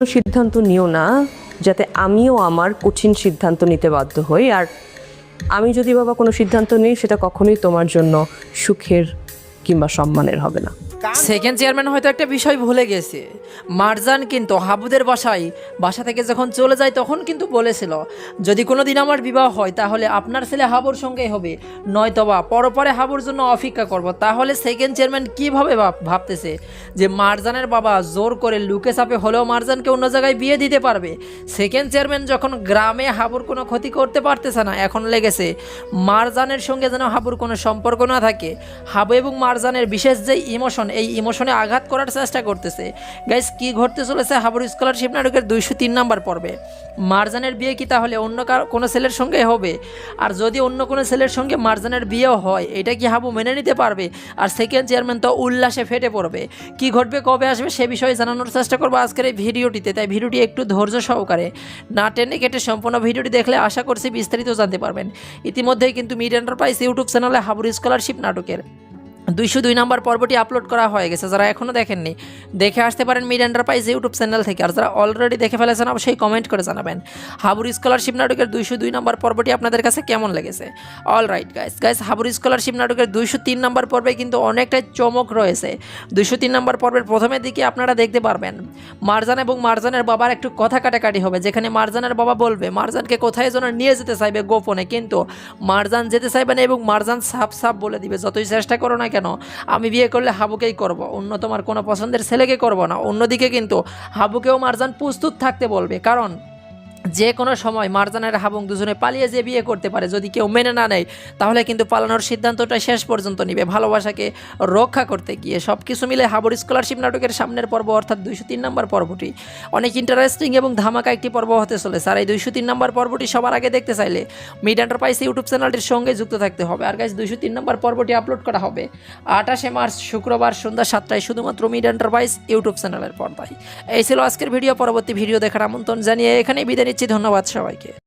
সিদ্ধান্ত নিও না যাতে আমিও আমার কঠিন সিদ্ধান্ত নিতে বাধ্য হই। আর আমি যদি বাবা কোনো সিদ্ধান্ত নিই সেটা কখনোই তোমার জন্য সুখের কিংবা সম্মানের হবে না। সেকেন্ড চেয়ারম্যান হয়তো একটা বিষয় ভুলে গেছে। মারজান কিন্তু হাবুদের বাসা থেকে যখন চলে যায় তখন কিন্তু বলেছিল, যদি কোনো দিন আমার বিবাহ হয় তাহলে আপনার ছেলে হাবুর সঙ্গেই হবে, নয়তোবা পরপরে হাবুর জন্য অপেক্ষা করব। তাহলে সেকেন্ড চেয়ারম্যান কীভাবে ভাবতেছে যে মারজানের বাবা জোর করে লুকে চাপে হলেও মারজানকে অন্য জায়গায় বিয়ে দিতে পারবে। সেকেন্ড চেয়ারম্যান যখন গ্রামে হাবুর কোনো ক্ষতি করতে পারতেছে না, এখন লেগেছে মারজানের সঙ্গে যেন হাবুর কোনো সম্পর্ক না থাকে। হাবু এবং মারজানের বিশেষ যে ইমোশন, এই ইমোশনে আঘাত করার চেষ্টা করতেছে। গাইস, কি ঘটতে চলেছে হাবুর স্কলারশিপ নাটকের 203 নম্বর পর্বে? মারজানের বিয়ে কি তাহলে অন্য কোনো ছেলের সঙ্গে হবে? আর যদি অন্য কোনো ছেলের সঙ্গে মারজানের বিয়েও হয়, এটা কি হাবু মেনে নিতে পারবে? আর সেকেন্ড চেয়ারম্যান তো উল্লাসে ফেটে পড়বে। কি ঘটবে, কবে আসবে, সে বিষয়ে জানানোর চেষ্টা করবো আজকের এই ভিডিওটিতে। তাই ভিডিওটি একটু ধৈর্য সহকারে না টেনে কেটে সম্পূর্ণ ভিডিওটি দেখলে আশা করছি বিস্তারিত জানতে পারবেন। ইতিমধ্যেই কিন্তু মিড এন্টারপ্রাইজ ইউটিউব চ্যানেলে হাবুর স্কলারশিপ নাটকের 202 নম্বর পর্বটি আপলোড করা হয়ে গেছে। যারা এখনও দেখেননি দেখে আসতে পারেন মিড এন্টারপ্রাইজ ইউটিউব চ্যানেল থেকে। আর যারা অলরেডি দেখে ফেলেছেন অবশ্যই কমেন্ট করে জানাবেন হাবুর স্কলারশিপ নাটকের 202 নম্বর পর্বটি আপনাদের কাছে কেমন লেগেছে। অল রাইট গাইস, হাবুর স্কলারশিপ নাটকের 203 নম্বর পর্বে কিন্তু অনেকটাই চমক রয়েছে। 203 নম্বর পর্বের প্রথমের দিকে আপনারা দেখতে পারবেন মারজান এবং মারজানের বাবার একটু কথা কাটাকাটি হবে, যেখানে মারজানের বাবা বলবে মারজানকে কোথায় যেন নিয়ে যেতে চাইবে গোপনে, কিন্তু মারজান যেতে চাইবে না এবং মারজান সাফ বলে দিবে, যতই চেষ্টা করো না কেন আমি বিয়ে করলে হাবুকেই করব, অন্য তোমার কোনো পছন্দের ছেলেকে করব না। অন্যদিকে কিন্তু হাবুকেও মারজান প্রস্তুত থাকতে বলবে, কারণ যে কোনো সময় মারজানের হাবুং দুজনে পালিয়ে যে বিয়ে করতে পারে। যদি কেউ মেনে না নেয় তাহলে কিন্তু পালানোর সিদ্ধান্তটা শেষ পর্যন্ত নিবে, ভালোবাসাকে রক্ষা করতে গিয়ে। সব কিছু মিলে হাবুর স্কলারশিপ নাটকের সামনের পর্ব অর্থাৎ 203 নম্বর পর্বটি অনেক ইন্টারেস্টিং এবং ধামাকা একটি পর্ব হতে চলেছে। আর এই 203 নম্বর পর্বটি সবার আগে দেখতে চাইলে মিড এন্টারপ্রাইজ ইউটিউব চ্যানেলটির সঙ্গে যুক্ত থাকতে হবে। আর গাইস, 203 নম্বর পর্বটি আপলোড করা হবে 28শে মার্চ শুক্রবার সন্ধ্যা 7টায় শুধুমাত্র মিড এন্টারপ্রাইজ ইউটিউব চ্যানেলের পর্দায়। এই ছিল আজকের ভিডিও। পরবর্তী ভিডিও দেখার আমন্ত্রণ জানিয়ে এখানেই বিদায় নিচ্ছি। ধন্যবাদ সবাইকে।